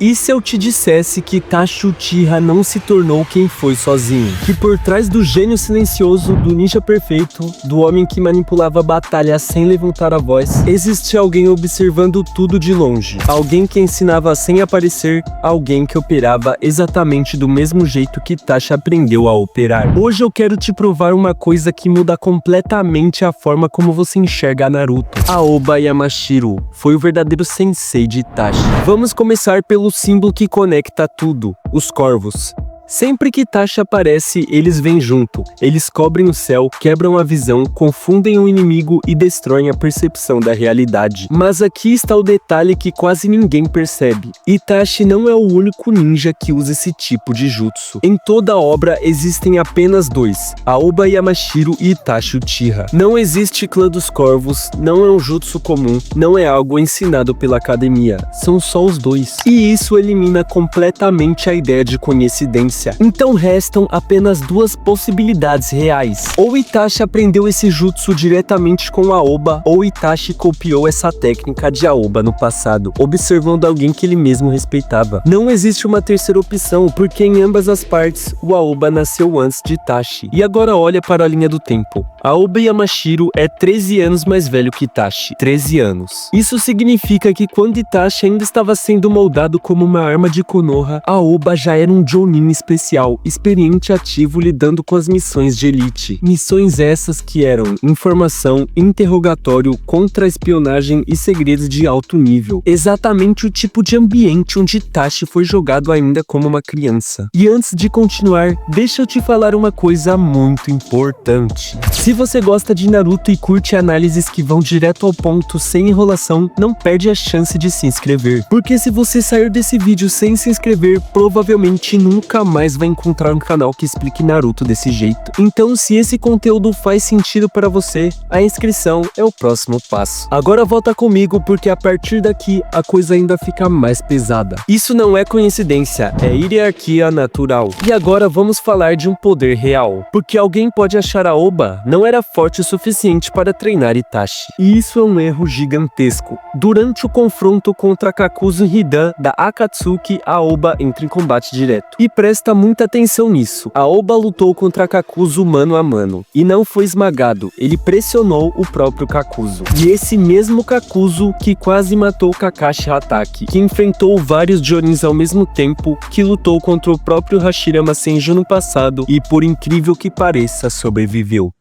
E se eu te dissesse que Itachi Uchiha não se tornou quem foi sozinho? Que por trás do gênio silencioso, do ninja perfeito, do homem que manipulava a batalha sem levantar a voz, existia alguém observando tudo de longe. Alguém que ensinava sem aparecer, alguém que operava exatamente do mesmo jeito que Itachi aprendeu a operar. Hoje eu quero te provar uma coisa que muda completamente a forma como você enxerga Naruto. Aoba Yamashiro foi o verdadeiro sensei de Itachi. Vamos começar pelo símbolo que conecta tudo, os corvos. Sempre que Itachi aparece, eles vêm junto. Eles cobrem o céu, quebram a visão, confundem o inimigo e destroem a percepção da realidade. Mas aqui está o detalhe que quase ninguém percebe. Itachi não é o único ninja que usa esse tipo de jutsu. Em toda a obra existem apenas dois, Aoba Yamashiro e Itachi Uchiha. Não existe clã dos corvos, não é um jutsu comum, não é algo ensinado pela academia. São só os dois. E isso elimina completamente a ideia de coincidência. Então restam apenas duas possibilidades reais. Ou Itachi aprendeu esse jutsu diretamente com Aoba, ou Itachi copiou essa técnica de Aoba no passado, observando alguém que ele mesmo respeitava. Não existe uma terceira opção, porque em ambas as partes, o Aoba nasceu antes de Itachi. E agora olha para a linha do tempo. Aoba Yamashiro é 13 anos mais velho que Itachi. 13 anos. Isso significa que quando Itachi ainda estava sendo moldado como uma arma de Konoha, Aoba já era um Jounin especial, experiente e ativo lidando com as missões de elite. Missões essas que eram informação, interrogatório, contra-espionagem e segredos de alto nível. Exatamente o tipo de ambiente onde Itachi foi jogado ainda como uma criança. E antes de continuar, deixa eu te falar uma coisa muito importante. Se você gosta de Naruto e curte análises que vão direto ao ponto sem enrolação, não perde a chance de se inscrever. Porque se você sair desse vídeo sem se inscrever, provavelmente nunca mais vai encontrar um canal que explique Naruto desse jeito. Então, se esse conteúdo faz sentido para você, a inscrição é o próximo passo. Agora volta comigo, porque a partir daqui a coisa ainda fica mais pesada. Isso não é coincidência, é hierarquia natural. E agora vamos falar de um poder real. Porque alguém pode achar Aoba não era forte o suficiente para treinar Itachi. E isso é um erro gigantesco. Durante o confronto contra Kakuzu Hidan da Akatsuki, Aoba entra em combate direto. E presta muita atenção nisso. Aoba lutou contra Kakuzu mano a mano. E não foi esmagado, ele pressionou o próprio Kakuzu. E esse mesmo Kakuzu que quase matou Kakashi Hatake, que enfrentou vários Jonins ao mesmo tempo, que lutou contra o próprio Hashirama Senju no passado e, por incrível que pareça, sobreviveu.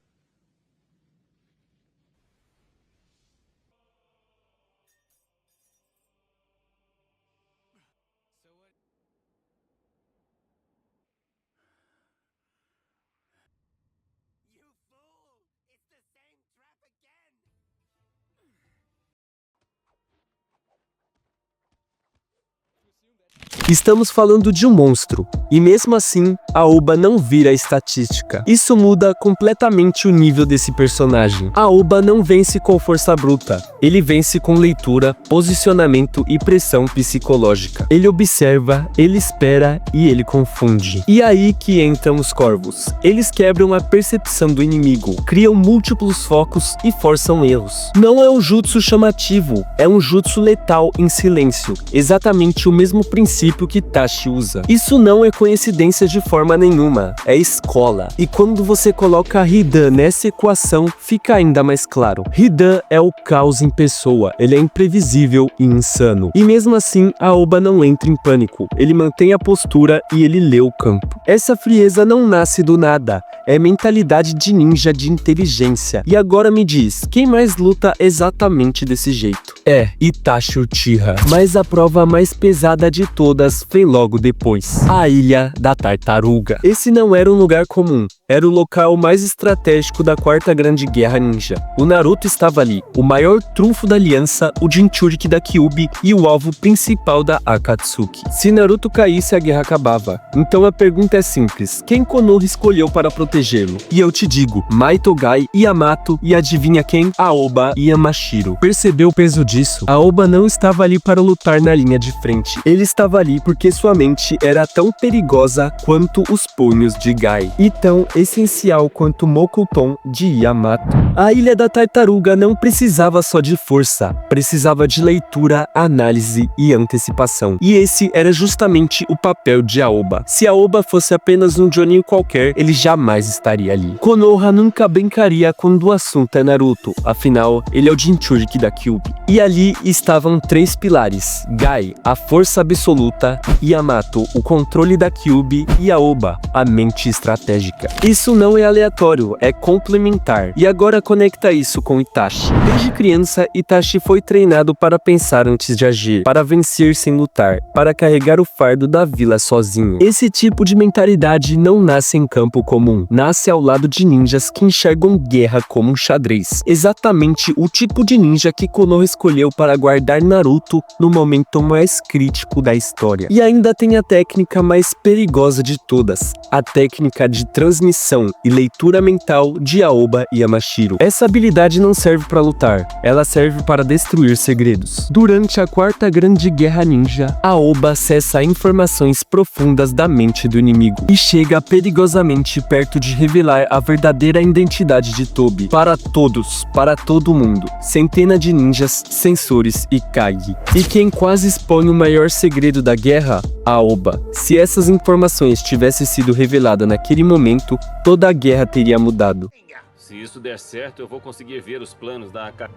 Estamos falando de um monstro, e mesmo assim, Aoba não vira estatística. Isso muda completamente o nível desse personagem. Aoba não vence com força bruta, ele vence com leitura, posicionamento e pressão psicológica. Ele observa, ele espera e ele confunde. E aí que entram os corvos. Eles quebram a percepção do inimigo, criam múltiplos focos e forçam erros. Não é um jutsu chamativo, é um jutsu letal em silêncio, exatamente o mesmo princípio que Itachi usa. Isso não é coincidência de forma nenhuma, é escola. E quando você coloca Hidan nessa equação, fica ainda mais claro. Hidan é o caos em pessoa, ele é imprevisível e insano. E mesmo assim, Aoba não entra em pânico, ele mantém a postura e ele lê o campo. Essa frieza não nasce do nada, é mentalidade de ninja de inteligência. E agora me diz, quem mais luta exatamente desse jeito? É Itachi Uchiha. Mas a prova mais pesada de todas foi logo depois. A Ilha da Tartaruga. Esse não era um lugar comum. Era o local mais estratégico da Quarta Grande Guerra Ninja. O Naruto estava ali, o maior trunfo da aliança, o Jinchuriki da Kyuubi e o alvo principal da Akatsuki. Se Naruto caísse, a guerra acabava. Então a pergunta é simples, quem Konoha escolheu para protegê-lo? E eu te digo, Mai Togai, Yamato e adivinha quem? Aoba Yamashiro. Percebeu o peso disso? Aoba não estava ali para lutar na linha de frente. Ele estava ali ali porque sua mente era tão perigosa quanto os punhos de Gai, e tão essencial quanto Mokuton de Yamato. A Ilha da Tartaruga não precisava só de força, precisava de leitura, análise e antecipação. E esse era justamente o papel de Aoba. Se Aoba fosse apenas um Jonin qualquer, ele jamais estaria ali. Konoha nunca brincaria quando o assunto é Naruto, afinal, ele é o Jinchuriki da Kyuubi. E ali estavam três pilares: Gai, a força absoluta, Yamato, o controle da Kyuubi, e Aoba, a mente estratégica. Isso não é aleatório, é complementar. E agora conecta isso com Itachi. Desde criança, Itachi foi treinado para pensar antes de agir, para vencer sem lutar, para carregar o fardo da vila sozinho. Esse tipo de mentalidade não nasce em campo comum, nasce ao lado de ninjas que enxergam guerra como um xadrez. Exatamente o tipo de ninja que Konoha escolheu para guardar Naruto no momento mais crítico da história. E ainda tem a técnica mais perigosa de todas, a técnica de transmissão e leitura mental de Aoba Yamashiro. Essa habilidade não serve para lutar, ela serve para destruir segredos. Durante a Quarta Grande Guerra Ninja, Aoba acessa informações profundas da mente do inimigo e chega perigosamente perto de revelar a verdadeira identidade de Tobi para todos, para todo mundo, centenas de ninjas, sensores e Kage. E quem quase expõe o maior segredo da guerra? Aoba. Se essas informações tivessem sido reveladas naquele momento, toda a guerra teria mudado. Se isso der certo, eu vou conseguir ver os planos da AK.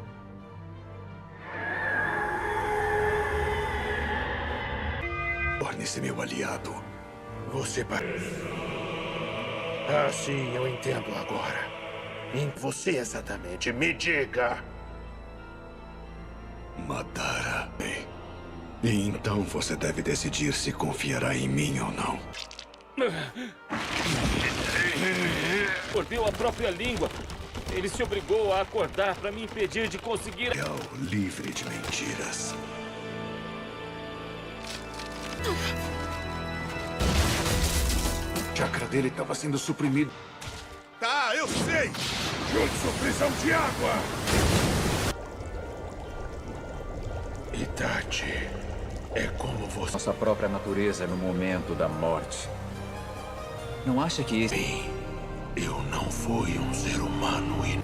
Torne-se meu aliado. Você Ah, sim, eu entendo agora. Você exatamente, me diga. Madara. Bem, e então você deve decidir se confiará em mim ou não. Mordeu a própria língua. Ele se obrigou a acordar para me impedir de conseguir... Livre de mentiras. O chakra dele estava sendo suprimido. Tá, eu sei! Jutsu, prisão de água! Itachi, é como você... Nossa própria natureza no momento da morte. Não acha que esse... Bem, eu não fui um ser humano e...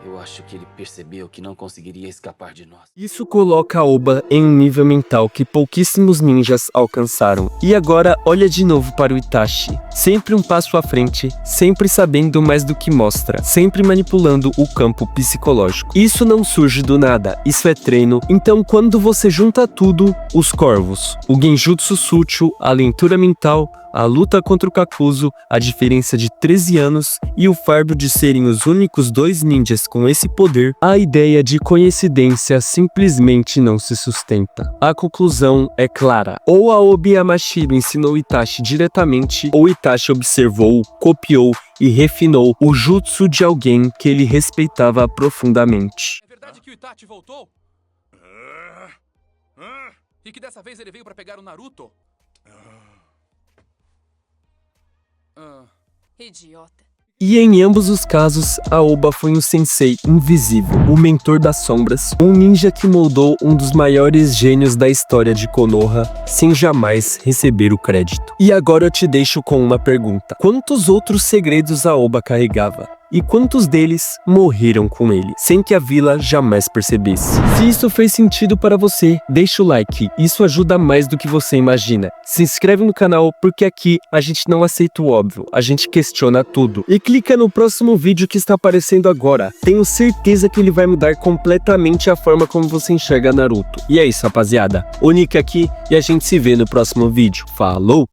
Eu acho que ele percebeu que não conseguiria escapar de nós. Isso coloca Aoba em um nível mental que pouquíssimos ninjas alcançaram. E agora olha de novo para o Itachi. Sempre um passo à frente, sempre sabendo mais do que mostra, sempre manipulando o campo psicológico. Isso não surge do nada, isso é treino. Então quando você junta tudo, os corvos, o genjutsu sutil, a leitura mental, a luta contra o Kakuzu, a diferença de 13 anos e o fardo de serem os únicos dois ninjas com esse poder, a ideia de coincidência simplesmente não se sustenta. A conclusão é clara. Ou Aoba Yamashiro ensinou Itachi diretamente, ou Itachi observou, copiou e refinou o jutsu de alguém que ele respeitava profundamente. É verdade que o Itachi voltou? E que dessa vez ele veio pra pegar o Naruto? Idiota. E em ambos os casos, Aoba foi um sensei invisível, o mentor das sombras, um ninja que moldou um dos maiores gênios da história de Konoha, sem jamais receber o crédito. E agora eu te deixo com uma pergunta: quantos outros segredos Aoba carregava? E quantos deles morreram com ele, sem que a vila jamais percebesse? Se isso fez sentido para você, deixa o like, isso ajuda mais do que você imagina. Se inscreve no canal, porque aqui a gente não aceita o óbvio, a gente questiona tudo. E clica no próximo vídeo que está aparecendo agora, tenho certeza que ele vai mudar completamente a forma como você enxerga Naruto. E é isso, rapaziada, o Nick aqui e a gente se vê no próximo vídeo. Falou!